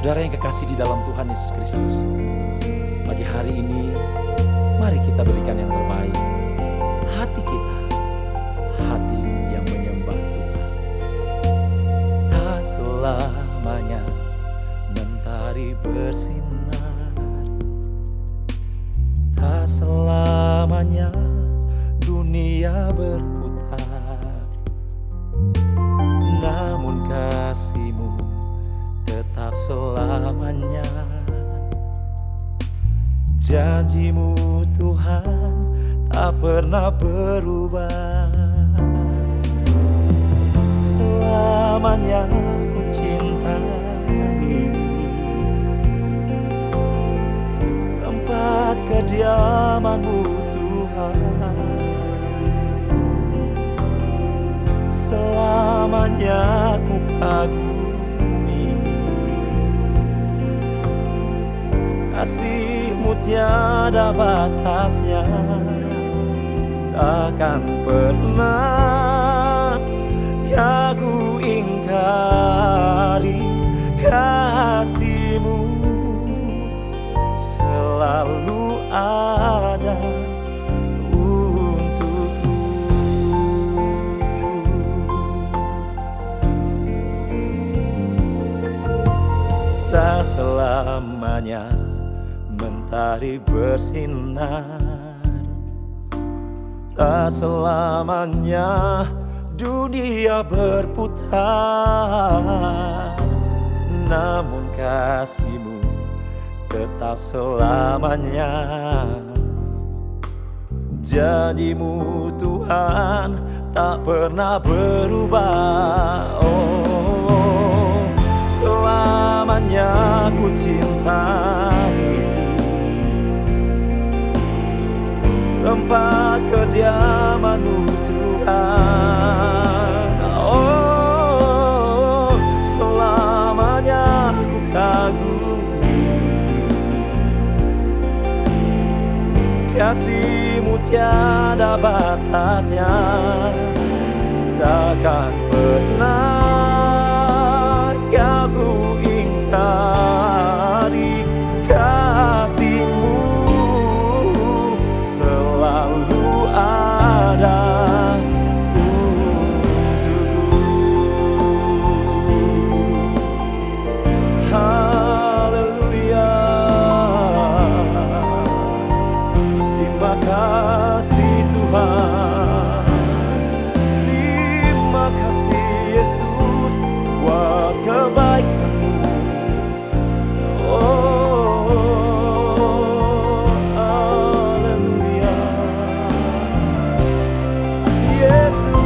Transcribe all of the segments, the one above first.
Saudara yang kekasih di dalam Tuhan Yesus Kristus, pagi hari ini mari kita berikan yang terbaik. Hati kita, hati yang menyembah Tuhan. Tak selamanya mentari bersinar, tak selamanya dunia berputar. Namun kasih-Mu tetap selamanya. Janji-Mu Tuhan tak pernah berubah. Selamanya ku cintai tempat kediaman-Mu Tuhan. Selamanya ku kagumi kasih-Mu tiada batasnya. Takkan pernah aku ingkari kasih-Mu, selalu ada untukku. Tak selamanya mentari bersinar, tak selamanya dunia berputar. Namun kasih-Mu tetap selamanya. Janji-Mu Tuhan tak pernah berubah. Oh, selamanya ku cintai tempat kediaman-Mu Tuhan. Oh, selamanya ku kagumi kasih-Mu tiada batasnya. Takkan pernah aku ingkari kasih-Mu, selalu ada untukku. Haleluya. Terima kasih Tuhan, terima kasih Yesus buat kebaikan-Mu. Oh, haleluya. Yesus,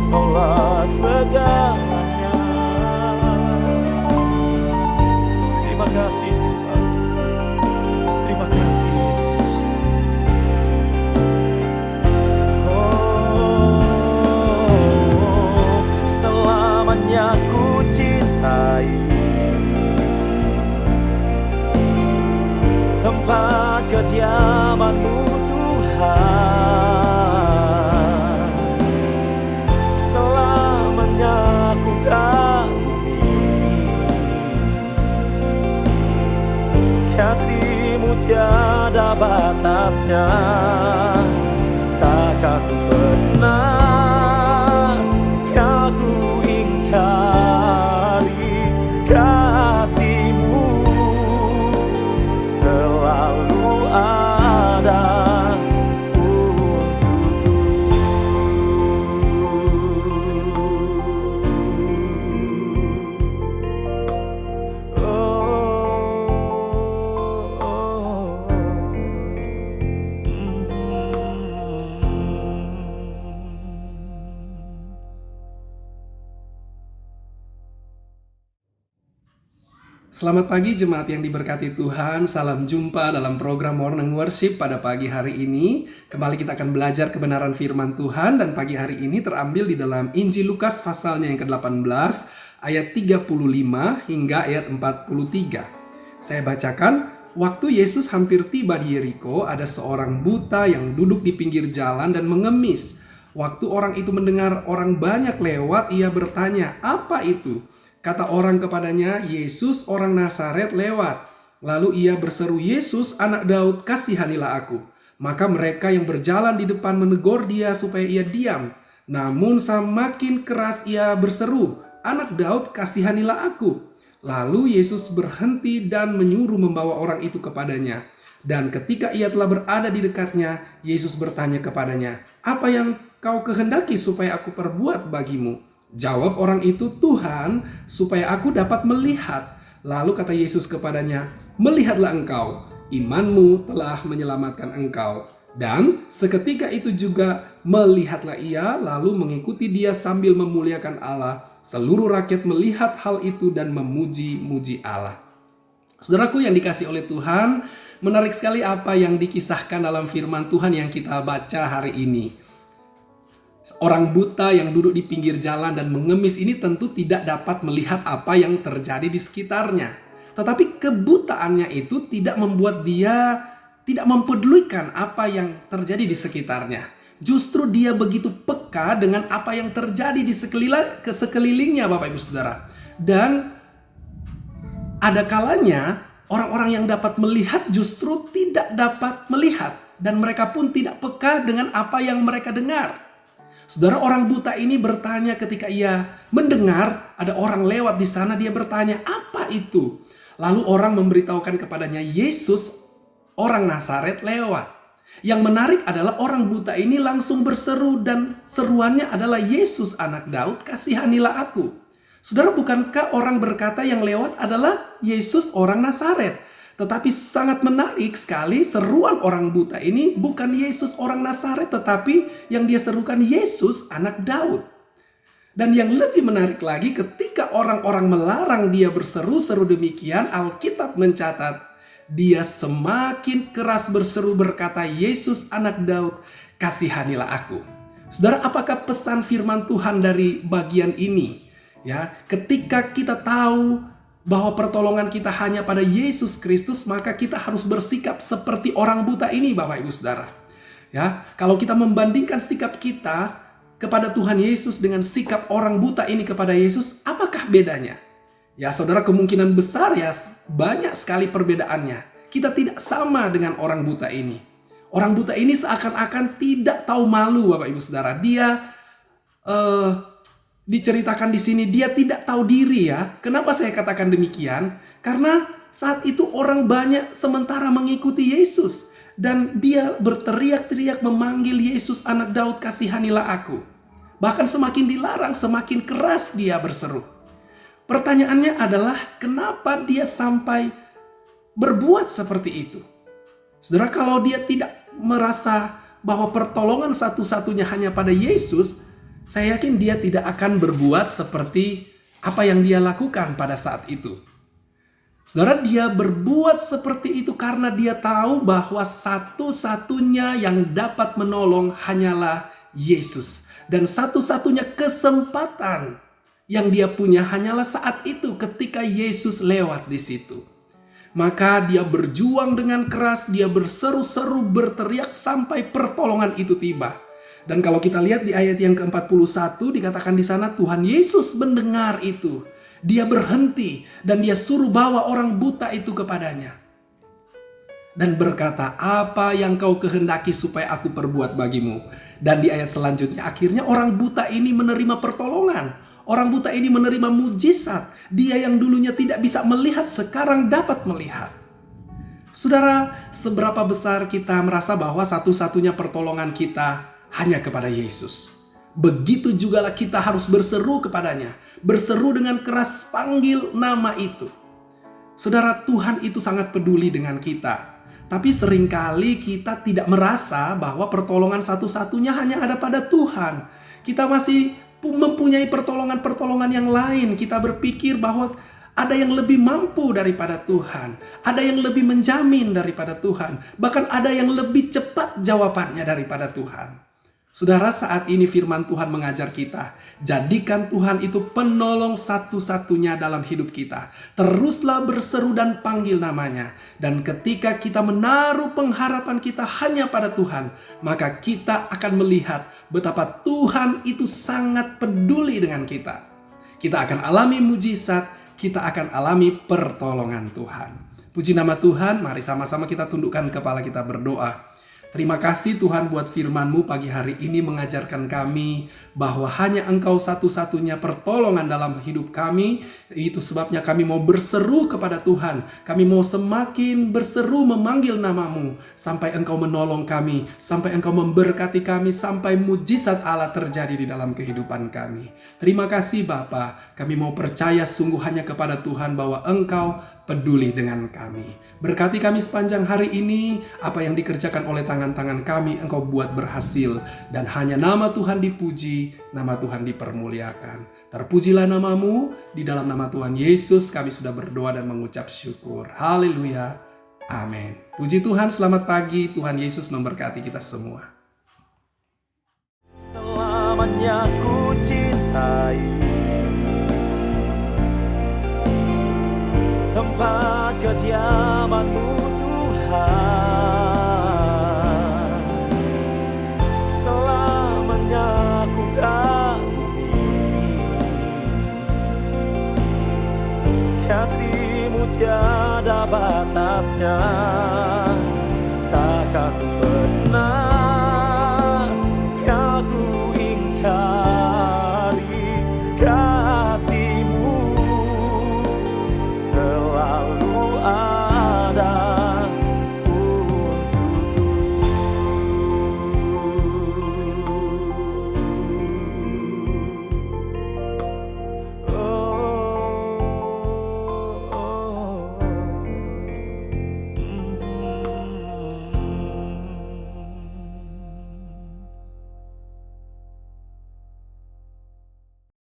Kaulah segalanya. Terima kasih Tuhan, terima kasih Yesus. Oh, selamanya ku cintai tempat kediaman-Mu Tuhan. Selamanya ku kagumi kasih-Mu tiada batasnya. Takkan pernah aku ingkari kasih-Mu, selalu ada untukku. Selamat pagi jemaat yang diberkati Tuhan. Salam jumpa dalam program Morning Worship pada pagi hari ini. Kembali kita akan belajar kebenaran firman Tuhan, dan pagi hari ini terambil di dalam Injil Lukas pasalnya yang ke-18 ayat 35 hingga ayat 43. Saya bacakan. Waktu Yesus hampir tiba di Yeriko, ada seorang buta yang duduk di pinggir jalan dan mengemis. Waktu orang itu mendengar orang banyak lewat, ia bertanya, "Apa itu?" Kata orang kepadanya, Yesus orang Nazaret lewat. Lalu ia berseru, Yesus anak Daud, kasihanilah aku. Maka mereka yang berjalan di depan menegur dia supaya ia diam. Namun semakin keras ia berseru, anak Daud, kasihanilah aku. Lalu Yesus berhenti dan menyuruh membawa orang itu kepadanya. Dan ketika ia telah berada di dekatnya, Yesus bertanya kepadanya, apa yang kau kehendaki supaya aku perbuat bagimu? Jawab orang itu, Tuhan, supaya aku dapat melihat. Lalu kata Yesus kepadanya, melihatlah engkau, imanmu telah menyelamatkan engkau. Dan seketika itu juga melihatlah ia, lalu mengikuti dia sambil memuliakan Allah. Seluruh rakyat melihat hal itu dan memuji-muji Allah. Saudaraku yang dikasihi oleh Tuhan, menarik sekali apa yang dikisahkan dalam firman Tuhan yang kita baca hari ini. Orang buta yang duduk di pinggir jalan dan mengemis ini tentu tidak dapat melihat apa yang terjadi di sekitarnya. Tetapi kebutaannya itu tidak membuat dia tidak mempedulikan apa yang terjadi di sekitarnya. Justru dia begitu peka dengan apa yang terjadi di sekelilingnya, Bapak Ibu Saudara. Dan ada kalanya orang-orang yang dapat melihat justru tidak dapat melihat. Dan mereka pun tidak peka dengan apa yang mereka dengar. Saudara, orang buta ini bertanya ketika ia mendengar ada orang lewat di sana, dia bertanya, apa itu? Lalu orang memberitahukan kepadanya, Yesus orang Nazaret lewat. Yang menarik adalah orang buta ini langsung berseru dan seruannya adalah, Yesus anak Daud, kasihanilah aku. Saudara, bukankah orang berkata yang lewat adalah Yesus orang Nazaret? Tetapi sangat menarik sekali, seruan orang buta ini bukan Yesus orang Nazaret, tetapi yang dia serukan Yesus anak Daud. Dan yang lebih menarik lagi, ketika orang-orang melarang dia berseru-seru demikian, Alkitab mencatat dia semakin keras berseru berkata, Yesus anak Daud, kasihanilah aku. Saudara, apakah pesan firman Tuhan dari bagian ini? Ya, ketika kita tahu bahwa pertolongan kita hanya pada Yesus Kristus, maka kita harus bersikap seperti orang buta ini, Bapak Ibu Saudara. Ya, kalau kita membandingkan sikap kita kepada Tuhan Yesus dengan sikap orang buta ini kepada Yesus, apakah bedanya? Ya, Saudara, kemungkinan besar ya banyak sekali perbedaannya. Kita tidak sama dengan orang buta ini. Orang buta ini seakan-akan tidak tahu malu, Bapak Ibu Saudara. Dia diceritakan di sini dia tidak tahu diri ya. Kenapa saya katakan demikian? Karena saat itu orang banyak sementara mengikuti Yesus. Dan dia berteriak-teriak memanggil Yesus anak Daud, kasihanilah aku. Bahkan semakin dilarang, semakin keras dia berseru. Pertanyaannya adalah kenapa dia sampai berbuat seperti itu? Saudara, kalau dia tidak merasa bahwa pertolongan satu-satunya hanya pada Yesus, saya yakin dia tidak akan berbuat seperti apa yang dia lakukan pada saat itu. Saudara, dia berbuat seperti itu karena dia tahu bahwa satu-satunya yang dapat menolong hanyalah Yesus. Dan satu-satunya kesempatan yang dia punya hanyalah saat itu ketika Yesus lewat di situ. Maka dia berjuang dengan keras, dia berseru-seru, berteriak sampai pertolongan itu tiba. Dan kalau kita lihat di ayat yang ke-41 dikatakan di sana Tuhan Yesus mendengar itu. Dia berhenti dan dia suruh bawa orang buta itu kepadanya. Dan berkata, apa yang kau kehendaki supaya aku perbuat bagimu? Dan di ayat selanjutnya akhirnya orang buta ini menerima pertolongan. Orang buta ini menerima mujizat. Dia yang dulunya tidak bisa melihat sekarang dapat melihat. Saudara, seberapa besar kita merasa bahwa satu-satunya pertolongan kita hanya kepada Yesus. Begitu jugalah kita harus berseru kepadanya. Berseru dengan keras, panggil nama itu. Saudara, Tuhan itu sangat peduli dengan kita. Tapi seringkali kita tidak merasa bahwa pertolongan satu-satunya hanya ada pada Tuhan. Kita masih mempunyai pertolongan-pertolongan yang lain. Kita berpikir bahwa ada yang lebih mampu daripada Tuhan. Ada yang lebih menjamin daripada Tuhan. Bahkan ada yang lebih cepat jawabannya daripada Tuhan. Saudara, saat ini firman Tuhan mengajar kita, jadikan Tuhan itu penolong satu-satunya dalam hidup kita. Teruslah berseru dan panggil namanya. Dan ketika kita menaruh pengharapan kita hanya pada Tuhan, maka kita akan melihat betapa Tuhan itu sangat peduli dengan kita. Kita akan alami mujizat, kita akan alami pertolongan Tuhan. Puji nama Tuhan, mari sama-sama kita tundukkan kepala kita berdoa. Terima kasih Tuhan buat firman-Mu pagi hari ini mengajarkan kami bahwa hanya Engkau satu-satunya pertolongan dalam hidup kami. Itu sebabnya kami mau berseru kepada Tuhan. Kami mau semakin berseru memanggil nama-Mu sampai Engkau menolong kami, sampai Engkau memberkati kami, sampai mujizat Allah terjadi di dalam kehidupan kami. Terima kasih Bapa. Kami mau percaya sungguh hanya kepada Tuhan bahwa Engkau peduli dengan kami. Berkati kami sepanjang hari ini, apa yang dikerjakan oleh tangan-tangan kami Engkau buat berhasil, dan hanya nama Tuhan dipuji, nama Tuhan dipermuliakan. Terpujilah nama-Mu, di dalam nama Tuhan Yesus kami sudah berdoa dan mengucap syukur. Haleluya. Amin. Puji Tuhan, selamat pagi. Tuhan Yesus memberkati kita semua. Selamanya ku cintai tempat kediaman-Mu Tuhan. Selamanya ku kagumi kasih-Mu tiada batasnya.